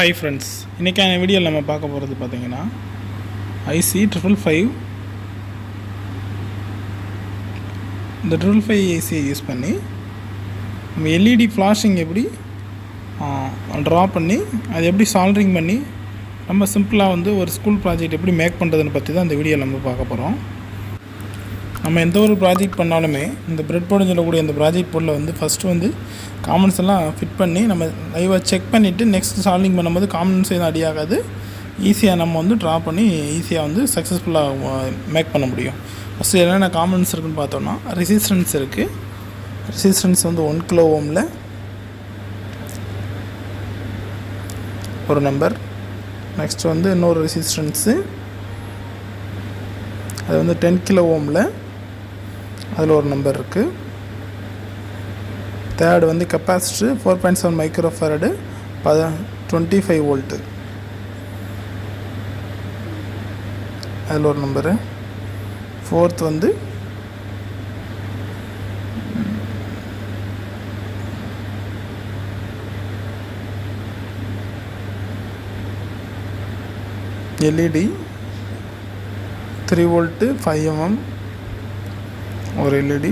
Hi friends, இன்றைக்கான வீடியோவில் நம்ம பார்க்க போகிறது பார்த்திங்கன்னா ic555. இந்த 555 ஐசியை யூஸ் பண்ணி நம்ம எல்இடி ஃப்ளாஷிங் எப்படி ட்ரா பண்ணி அதை எப்படி சால்ட்ரிங் பண்ணி நம்ம சிம்பிளாக வந்து ஒரு ஸ்கூல் ப்ராஜெக்ட் எப்படி மேக் பண்ணுறதுன்னு பற்றி தான் இந்த வீடியோவில் நம்ம பார்க்க போகிறோம். நம்ம எந்த ஒரு ப்ராஜெக்ட் பண்ணாலுமே இந்த பிரெட் போர்டுன்னு சொல்லக்கூடிய இந்த ப்ராஜெக்ட் போர்டில் வந்து ஃபஸ்ட்டு வந்து காமன்ஸ் எல்லாம் ஃபிட் பண்ணி நம்ம லைவாக செக் பண்ணிவிட்டு நெக்ஸ்ட் சால்விங் பண்ணும்போது காமன்ஸ் எதுவும் அடி ஆகாது. ஈஸியாக நம்ம வந்து ட்ரா பண்ணி ஈஸியாக வந்து சக்ஸஸ்ஃபுல்லாக மேக் பண்ண முடியும். ஃபஸ்ட்டு என்னென்ன காமன்ஸ் இருக்குதுன்னு பார்த்தோன்னா ரெசிஸ்டன்ஸ் இருக்குது. ரெசிஸ்டன்ஸ் வந்து 1 கிலோ ஓமில் ஒரு நம்பர். நெக்ஸ்ட் வந்து இன்னொரு ரெசிஸ்டன்ஸு அது வந்து 10 கிலோ ஓமில் அதில் ஒரு நம்பர் இருக்குது. தேர்டு வந்து கெப்பாசிட்டர் 4.7 மைக்ரோஃபாரடு 25 வோல்ட்டு, அதில் ஒரு நம்பரு. ஃபோர்த் வந்து எல்இடி 3 வோல்ட்டு 5 mm ஒரு எல்இடி.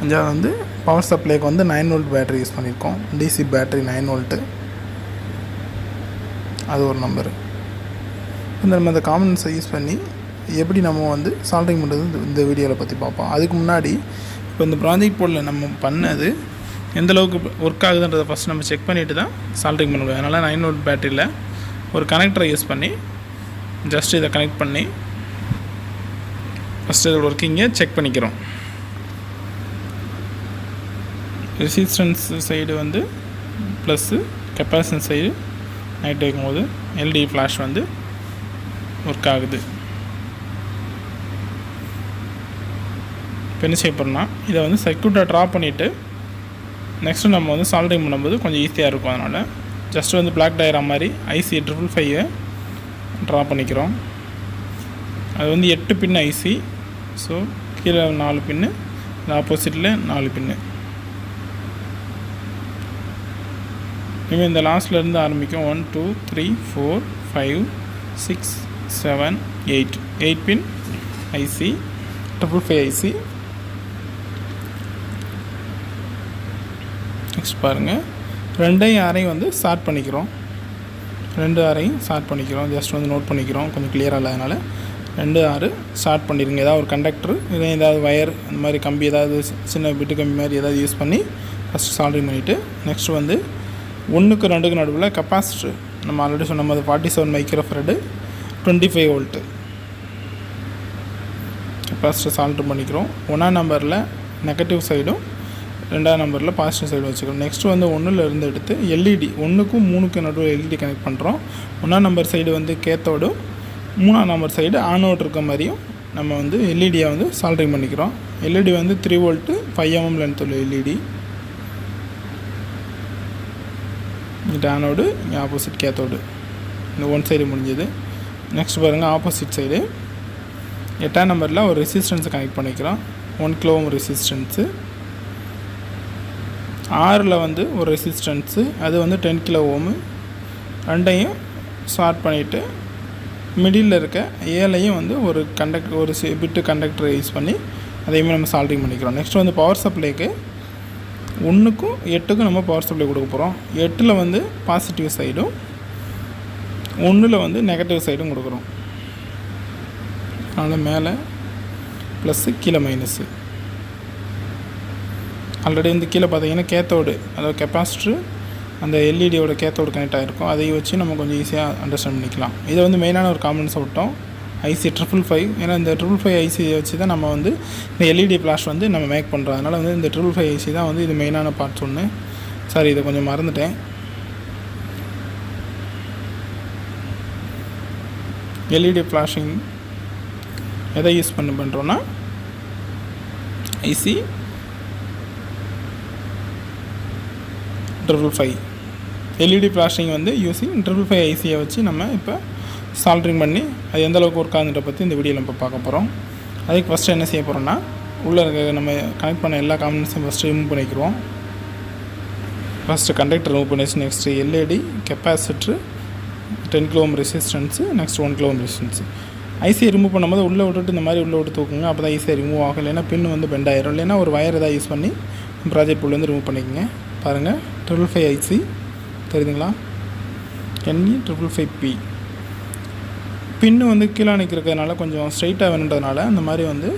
அஞ்சாவது வந்து பவர் சப்ளைக்கு வந்து 9 வோல்ட் பேட்டரி யூஸ் பண்ணியிருக்கோம். டிசி பேட்டரி 9 வோல்ட்டு, அது ஒரு நம்பரு. நம்ம அந்த காமன்ஸை யூஸ் பண்ணி எப்படி நம்ம வந்து சால்ட்ரிங் பண்ணுறது இந்த வீடியோவில் பற்றி பார்ப்போம். அதுக்கு முன்னாடி இப்போ இந்த ப்ராஜெக்ட் போர்டில் நம்ம பண்ணது எந்தளவுக்கு ஒர்க் ஆகுதுன்றதை ஃபஸ்ட் நம்ம செக் பண்ணிவிட்டு தான் சால்ட்ரிங் பண்ண முடியும். அதனால் 9 வோல்ட் பேட்டரியில் ஒரு கனெக்டரை யூஸ் பண்ணி ஜஸ்ட் இதை கனெக்ட் பண்ணி ஃபஸ்ட்டு இதோட ஒர்க்கிங்கை செக் பண்ணிக்கிறோம். ரெசிஸ்டன்ஸ் சைடு வந்து ப்ளஸ்ஸு, கெப்பாசிட்டன்ஸ் சைடு நைட் வைக்கும்போது எல்இடி ஃப்ளாஷ் வந்து ஒர்க் ஆகுது. இப்போ என்ன செய்ய போகிறோம்னா இதை வந்து சர்க்யூட்டை ட்ரா பண்ணிவிட்டு நெக்ஸ்ட்டு நம்ம வந்து சால்ட்ரிங் பண்ணும்போது கொஞ்சம் ஈஸியாக இருக்கும். அதனால் ஜஸ்ட்டு வந்து பிளாக் டயரா மாதிரி ic555 ட்ரா பண்ணிக்கிறோம். அது வந்து 8 பின் ஐசி. ஸோ கீழே 4 பின்னு, ஆப்போசிட்டில் 4 பின்னு. இனிமேல் இந்த லாஸ்ட்லேருந்து ஆரம்பிக்கும் 1 2 3 4 5 6 7 8 பின் ic555 ஐசி. நெக்ஸ்ட் பாருங்கள், 2 6 வந்து ஸ்டார்ட் பண்ணிக்கிறோம். 2 6 ஸ்டார்ட் பண்ணிக்கிறோம். ஜஸ்ட் வந்து நோட் பண்ணிக்கிறோம், கொஞ்சம் கிளியராக இல்லாதனால 2 6 ஸ்டார்ட் பண்ணிடுங்க. ஏதாவது ஒரு கண்டக்டர் இல்லை ஏதாவது வயர் அந்த மாதிரி கம்பி ஏதாவது சின்ன பிட்டு கம்பி மாதிரி ஏதாவது யூஸ் பண்ணி ஃபஸ்ட்டு சால்ட்ரிங் பண்ணிவிட்டு நெக்ஸ்ட்டு வந்து 1க்கு 2க்கு நடுவில் கெப்பாசிட்டர் நம்ம ஆல்ரெடி சொன்ன மாதிரி 47 மைக்ரோஃபாரடு 25 வோல்ட்டு கெப்பாசிட்டர் சால்ட்ரு பண்ணிக்கிறோம். 1ஆம் நம்பரில் நெகட்டிவ் சைடும் 2ஆம் நம்பரில் பாசிட்டிவ் சைடு வச்சுக்கிறோம். நெக்ஸ்ட்டு வந்து 1ல் இருந்து எடுத்து எல்இடி 1க்கும் 3க்கு நடுவில் எல்இடி கனெக்ட் பண்ணுறோம். 1ஆம் நம்பர் சைடு வந்து கேத்தோடும் 3ஆம் நம்பர் சைடு ஆனோட் இருக்க மாதிரியும் நம்ம வந்து எல்இடியை வந்து சால்ட்ரிங் பண்ணிக்கிறோம். எல்இடி வந்து 3 வோல்ட்டு 5 mm லென்த் உள்ள எல்இடி. இங்கிட்ட ஆனோடு, இங்கே ஆப்போசிட் கேத்தோடு. இந்த 1 சைடு முடிஞ்சது. நெக்ஸ்ட் பாருங்கள், ஆப்போசிட் சைடு 8ஆம் நம்பரில் ஒரு ரெசிஸ்டன்ஸை கனெக்ட் பண்ணிக்கிறோம். 1 கிலோ ஓம் ரெசிஸ்டன்ஸு. 6ல் வந்து ஒரு ரெசிஸ்டன்ஸு, அது வந்து 10 கிலோ ஓமு. 2ஐயும் ஷார்ட் பண்ணிவிட்டு மிடில் இருக்க 7ஐயும் வந்து ஒரு பிட்டு கண்டக்டரை யூஸ் பண்ணி அதையுமே நம்ம சால்ட்ரிங் பண்ணிக்கிறோம். நெக்ஸ்ட் வந்து பவர் சப்ளைக்கு 1க்கும் 8க்கும் நம்ம பவர் சப்ளை கொடுக்க போகிறோம். 8ல் வந்து பாசிட்டிவ் சைடும் 1ல் வந்து நெகட்டிவ் சைடும் கொடுக்குறோம். அதனால் மேலே ப்ளஸ்ஸு, கீழே மைனஸு. ஆல்ரெடி வந்து கீழே பார்த்தீங்கன்னா கேத்தோடு, அதாவது கெப்பாசிட்டரு அந்த எல்இடியோட கேத்தோடு கனெக்ட் ஆகிருக்கும். அதையும் வச்சு நம்ம கொஞ்சம் ஈஸியாக அண்டர்ஸ்டாண்ட் பண்ணிக்கலாம். இதை வந்து மெயினான ஒரு காமன்ஸை விட்டோம் ic555. ஏன்னா இந்த 555 ஐசியை வச்சு தான் நம்ம வந்து இந்த எல்இடி ஃப்ளாஷ் வந்து நம்ம மேக் பண்ணுறோம். அதனால் வந்து இந்த 555 ஐசி தான் வந்து இது மெயினான பார்ட்ஸ் ஒன்று. சாரி, இதை கொஞ்சம் மறந்துட்டேன். எல்இடி ஃப்ளாஷிங் எதை யூஸ் பண்ணுறோன்னா ic555 எல்இடி ஃப்ளாஷிங் வந்து யூஸிங் 555 ஐசியை வச்சு நம்ம இப்போ சால்ட்ரிங் பண்ணி அது எந்தளவுக்கு ஒர்க் ஆகுதுன்ற பற்றி இந்த வீடியோவில் நம்ம பார்க்க போகிறோம். அதுக்கு ஃபஸ்ட்டு என்ன செய்ய போகிறோன்னா உள்ளே இருக்க நம்ம கனெக்ட் பண்ண எல்லா காம்பனன்ட்ஸையும் ஃபஸ்ட்டு ரிமூவ் பண்ணிக்கிறோம். ஃபஸ்ட்டு கண்டக்டர் ரிமூவ் பண்ணியாச்சு. Next LED, capacitor, 10 kΩ resistance, next 1 kΩ resistance. ஐசியை ரிமூவ் பண்ணும்போது உள்ளே விட்டுட்டு இந்த மாதிரி உள்ளே விட்டு தூக்குங்க. அப்போ தான் ஈஸியாக ரிமூவ் ஆகும். இல்லைன்னா பின் வந்து பெண்ட் ஆயிரும். இல்லைன்னா ஒரு வயர் எதாவது யூஸ் பண்ணி ப்ராஜெக்ட் புல் வந்து ரிமூவ் பண்ணிக்கோங்க. பாருங்கள், 555 ஐசி தெரியுதுங்களா, NE555P. பின்னு வந்து கீழே நிற்கிறதுனால கொஞ்சம் ஸ்ட்ரைட்டாக வேணுன்றதுனால அந்த மாதிரி வந்து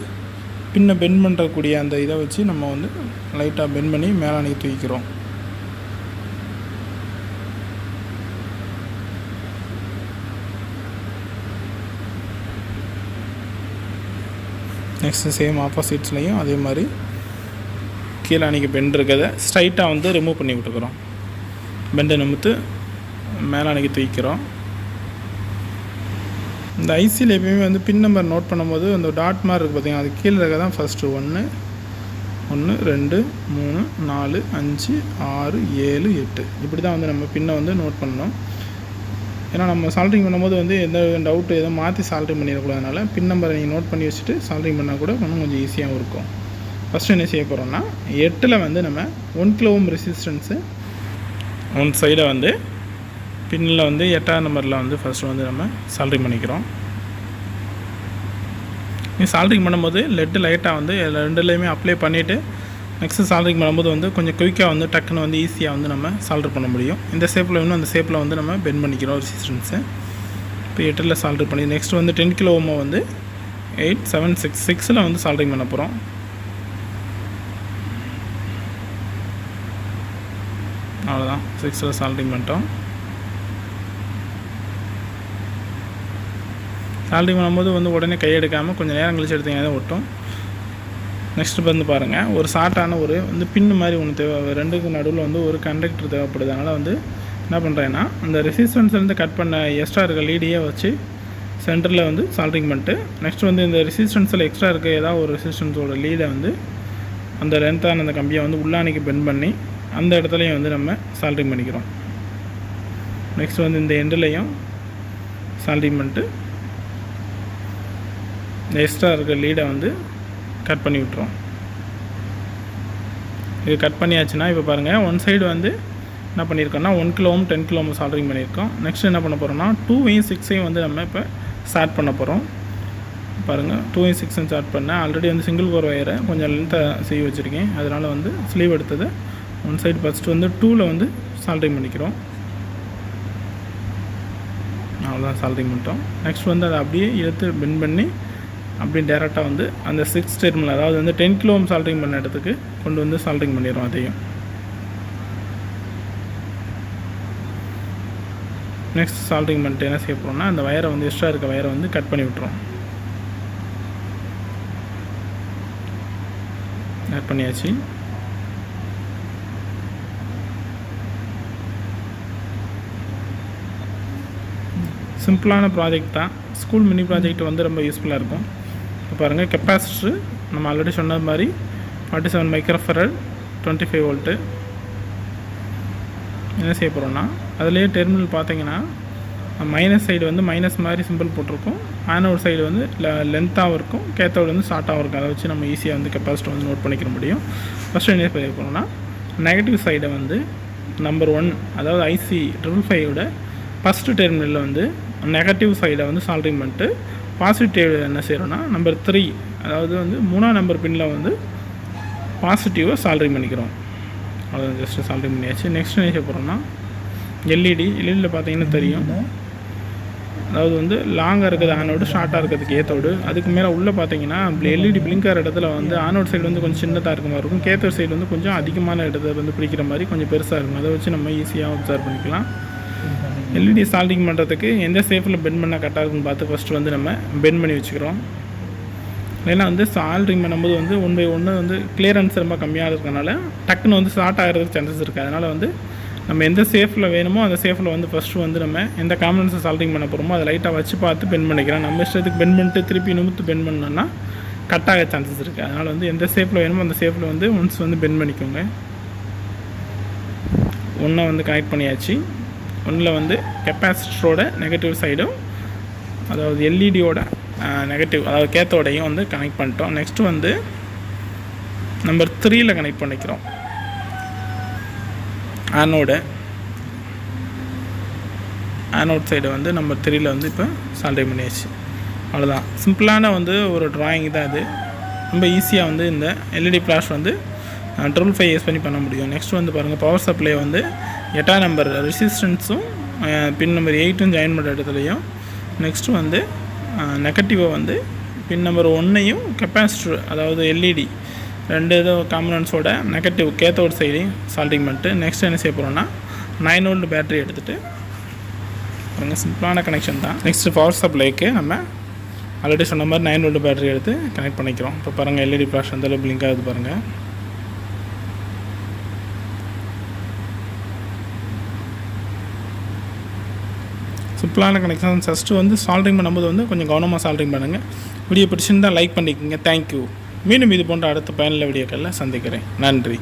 பின்னை பெண்ட் பண்ணுறக்கூடிய அந்த இதை வச்சு நம்ம வந்து லைட்டாக பெண்ட் பண்ணி மேலே அன்றைக்கி தூக்கிக்கிறோம். நெக்ஸ்ட்டு சேம் ஆப்போசிட்ஸ்லேயும் அதே மாதிரி கீழே அன்றைக்கி பெண்ட் இருக்கிறத ஸ்ட்ரைட்டாக வந்து ரிமூவ் பண்ணி விட்டுக்கிறோம். பெண்டை நிமித்து மேலே அன்றைக்கி தூக்கிக்கிறோம். இந்த ஐசியில் எப்பயுமே வந்து பின் நம்பர் நோட் பண்ணும்போது அந்த டாட் மாதிரி இருக்குது பார்த்திங்கன்னா, அது கீழே இருக்க தான் ஃபஸ்ட்டு 1 1 2 3 4 5 6 7 8 இப்படி தான் வந்து நம்ம பின்னை வந்து நோட் பண்ணணும். ஏன்னா நம்ம சால்ட்ரிங் பண்ணும்போது வந்து எந்த டவுட்டு எதுவும் மாற்றி சால்ட்ரிங் பண்ணிடக்கூடாதுனால பின் நம்பரை நீங்கள் நோட் பண்ணி வச்சுட்டு சால்ட்ரிங் பண்ணால் கூட இன்னும் கொஞ்சம் ஈஸியாகவும் இருக்கும். ஃபஸ்ட்டு என்ன செய்ய போகிறோம்னா, 8ல் வந்து நம்ம 1 kΩ ரெசிஸ்டன்ஸு ஒன் சைடை வந்து பின்னில் வந்து 8ஆம் நம்பரில் வந்து ஃபஸ்ட்டு வந்து நம்ம சால்ட்ரிங் பண்ணிக்கிறோம். சால்ட்ரிங் பண்ணும்போது லெட்டு லைட்டாக வந்து ரெண்டுலேயுமே அப்ளை பண்ணிவிட்டு நெக்ஸ்ட்டு சால்ட்ரிங் பண்ணும்போது வந்து கொஞ்சம் குயிக்காக வந்து டக்குன்னு வந்து ஈஸியாக வந்து நம்ம சால்ட்ரு பண்ண முடியும். இந்த ஷேப்பில் இன்னும் அந்த ஷேப்பில் வந்து நம்ம பெண்ட் பண்ணிக்கிறோம் ரெசிஸ்டன்ஸு. இப்போ 8ல் சால்ட்ரு பண்ணி நெக்ஸ்ட் வந்து 10 kΩ வந்து 8 7 6 6ல் வந்து சால்ட்ரிங் பண்ண போகிறோம். அவ்வளோதான், 6ல் சால்ட்ரிங் பண்ணிட்டோம். சால்ட்ரிங் பண்ணும்போது வந்து உடனே கையெடுக்காமல் கொஞ்சம் நேரம் கழிச்சு எடுத்தீங்கன்னா தான் ஒட்டும். நெக்ஸ்ட்டு வந்து பாருங்கள், ஒரு ஷார்ட்டான ஒரு வந்து பின்னு மாதிரி ஒன்று தேவை. ரெண்டுக்கு நடுவில் வந்து ஒரு கண்டக்டர் தேவைப்படுது. அதனால் வந்து என்ன பண்ணுறேன்னா, அந்த ரெசிஸ்டன்ஸ்லேருந்து கட் பண்ண எக்ஸ்ட்ரா இருக்க லீடியை வச்சு சென்டரில் வந்து சால்ட்ரிங் பண்ணிட்டு நெக்ஸ்ட் வந்து இந்த ரெசிஸ்டன்ஸில் எக்ஸ்ட்ரா இருக்க ஏதாவது ஒரு ரெசிஸ்டன்ஸோட லீடை வந்து அந்த லென்த்தான அந்த கம்பியை வந்து உள்ளானிக்கு பெண்ட் பண்ணி அந்த இடத்துலையும் வந்து நம்ம சால்ட்ரிங் பண்ணிக்கிறோம். நெக்ஸ்ட் வந்து இந்த எண்டுலையும் சால்ட்ரிங் பண்ணிட்டு இந்த எக்ஸ்ட்ரா இருக்க லீடை வந்து கட் பண்ணி விட்டுரும். இது கட் பண்ணியாச்சுன்னா இப்போ பாருங்கள், ஒன் சைடு வந்து என்ன பண்ணியிருக்கோம்னா 1 kΩ 10 kΩ சால்ட்ரிங் பண்ணியிருக்கோம். நெக்ஸ்ட் என்ன பண்ண போகிறோம்னா 2ஐயும் 6ஐயும் வந்து நம்ம இப்போ ஸ்டார்ட் பண்ண போகிறோம். பாருங்கள், 2ஐயும் 6ஐயும் ஸ்டார்ட் பண்ணேன். ஆல்ரெடி வந்து சிங்கிள் கோர் வயரை கொஞ்சம் லென்த்தாக செய்ய வச்சுருக்கேன். அதனால் வந்து ஸ்லீவ் எடுத்தது ஒன் சைடு ஃபஸ்ட்டு வந்து 2ல் வந்து சால்ட்ரிங் பண்ணிக்கிறோம். அவ்வளோதான், சால்ட்ரிங் பண்ணிட்டோம். நெக்ஸ்ட் வந்து அதை அப்படியே எடுத்து பெண்ட் பண்ணி அப்படி டேரெக்டாக வந்து அந்த 6 டெர்மினல், அதாவது வந்து 10 kΩ சால்ட்ரிங் பண்ண இடத்துக்கு கொண்டு வந்து சால்ட்ரிங் பண்ணிடுறோம். அதையும் நெக்ஸ்ட் சால்ட்ரிங் பண்ணிட்டு என்ன செய்ய போகிறோம்னா, அந்த வயரை வந்து எக்ஸ்ட்ரா இருக்க வயரை வந்து கட் பண்ணி விட்டுறோம். கட் பண்ணியாச்சு. சிம்பிளான ப்ராஜெக்ட் தான். ஸ்கூல் மினி ப்ராஜெக்ட் வந்து ரொம்ப யூஸ்ஃபுல்லாக இருக்கும். இப்போ பாருங்கள், கெப்பாசிட்டரு நம்ம ஆல்ரெடி சொன்ன மாதிரி 47 மைக்ரோஃபரட் 25 வோல்ட்டு. என்ன செய்ய போகிறோம்னா, அதுலேயே டெர்மினல் பார்த்தீங்கன்னா மைனஸ் சைடு வந்து மைனஸ் மாதிரி சிம்பிள் போட்டிருக்கும். ஆனோட் சைடு வந்து லென்த்தாகவும் இருக்கும், கேத்தோடு வந்து ஷார்ட்டாகவும் இருக்கும். அதை வச்சு நம்ம ஈஸியாக வந்து கெப்பாசிட்டர் வந்து நோட் பண்ணிக்க முடியும். ஃபஸ்ட்டு என்ன செய்ய போகிறோம்னா, நெகட்டிவ் சைடை வந்து நம்பர் 1, அதாவது ic555 ஃபஸ்ட்டு டெர்மினலில் வந்து நெகட்டிவ் சைடை வந்து சால்ட்ரிங் பண்ணிட்டு பாசிட்டிவ் என்ன செய்கிறோன்னா நம்பர் 3, அதாவது வந்து 3ஆம் நம்பர் பின்னில் வந்து பாசிட்டிவாக சால்ட்ரிங் பண்ணிக்கிறோம். அதை ஜஸ்ட்டு சால்ட்ரிங் பண்ணியாச்சு. நெக்ஸ்ட் என்ன செய்ய போகிறோம்னா, எல்இடியில் பார்த்தீங்கன்னா தெரியும், அதாவது வந்து லாங்காக இருக்கிறது ஆனோடு, ஷார்ட்டாக இருக்கிறதுக்கு ஏத்தோடு. அதுக்கு மேலே உள்ளே பார்த்தீங்கன்னா எல்இடி பிளிங்கர் இடத்துல வந்து ஆனோட் சைடு வந்து கொஞ்சம் சின்னதாக இருக்க மாதிரி இருக்கும், கேத்தோட் சைடு வந்து கொஞ்சம் அதிகமான இடத்துல வந்து பிடிக்கிற மாதிரி கொஞ்சம் பெருசாக இருக்கும். அதை வச்சு நம்ம ஈஸியாக அப்சர்வ் பண்ணிக்கலாம். எல்இடி சால்ட்ரிங் பண்ணுறதுக்கு எந்த சேஃபில் பெண்ட் பண்ணால் கரெக்டாக இருக்குன்னு பார்த்து ஃபஸ்ட்டு வந்து நம்ம பெண்ட் பண்ணி வச்சுக்கிறோம். ஏன்னா வந்து சால்ட்ரிங் பண்ணும்போது வந்து 1 by 1 வந்து கிளியரன்ஸ் ரொம்ப கம்மியாக இருக்கிறதுனால டக்குன்னு வந்து ஷார்ட் ஆகிறதுக்கு சான்சஸ் இருக்குது. அதனால் வந்து நம்ம எந்த சேஃபில் வேணுமோ அந்த சேஃபில் வந்து ஃபஸ்ட்டு வந்து நம்ம எந்த காம்பனன்ஸை சால்ட்ரிங் பண்ண போகிறோமோ அதை லைட்டாக வச்சு பார்த்து பெண்ட் பண்ணிக்கிறோம். நம்ம இஷ்டத்துக்கு பெண்ட் பண்ணிட்டு திருப்பி நிமித்து பெண்ட் பண்ணோன்னா கட் ஆக சான்சஸ் இருக்குது. அதனால் வந்து எந்த சேஃபில் வேணுமோ அந்த சேஃபில் வந்து ஒன்ஸ் வந்து பெண்ட் பண்ணிக்கோங்க. 1 வந்து கனெக்ட் பண்ணியாச்சு. 1ல் வந்து கெப்பாசிட்டரோட நெகட்டிவ் சைடும், அதாவது எல்இடியோட நெகட்டிவ், அதாவது கேத்தோடையும் வந்து கனெக்ட் பண்ணிட்டோம். நெக்ஸ்ட்டு வந்து நம்பர் 3ல் கனெக்ட் பண்ணிக்கிறோம். ஆனோட் சைடை வந்து நம்ம 3ல வந்து இப்போ சால்ட்ரிங் பண்ணியாச்சு. அவ்வளோதான். சிம்பிளான வந்து ஒரு ட்ராயிங் தான் இது. ரொம்ப ஈஸியாக வந்து இந்த எல்இடி ஃப்ளாஷ் வந்து 555 யூஸ் பண்ணி பண்ண முடியும். நெக்ஸ்ட் வந்து பாருங்கள், பவர் சப்ளை வந்து 8ஆம் நம்பர் ரெசிஸ்டன்ஸும் பின் நம்பர் 8ம் ஜாயின் பண்ணுற இடத்துலையும், நெக்ஸ்ட்டு வந்து நெகட்டிவை வந்து பின் நம்பர் 1ஐயும் கெப்பாசிட்டர் அதாவது எல்இடி 2 இது காம்பனன்ஸோட நெகட்டிவ் கேத்தோட் சைடையும் சால்ட்ரிங் பண்ணிட்டு நெக்ஸ்ட் என்ன செய்ய போகிறோன்னா 9 வோல்ட் பேட்டரி எடுத்துகிட்டு பாருங்கள், சிம்பிளான கனெக்ஷன் தான். நெக்ஸ்ட்டு பவர் சப்ளைக்கு நம்ம ஆல்ரெடி சொன்ன மாதிரி 9 வோல்ட் பேட்டரி எடுத்து கனெக்ட் பண்ணிக்கிறோம். இப்போ பாருங்கள், எல்இடி ஃப்ளாஷ் அந்தளவு பிளிங்க் ஆகுது பாருங்கள். சிம்பிளான கனெக்ஷன். ஃபஸ்ட்டு வந்து சால்ட்ரிங் பண்ணும்போது வந்து கொஞ்சம் கவனமாக சால்ட்ரிங் பண்ணுங்கள். வீடியோ பிடிச்சிருந்தால் லைக் பண்ணிக்கோங்க. தேங்க்யூ. மீண்டும் இது போன்ற அடுத்த பயனுள்ள வீடியோக்களில் சந்திக்கிறேன். நன்றி.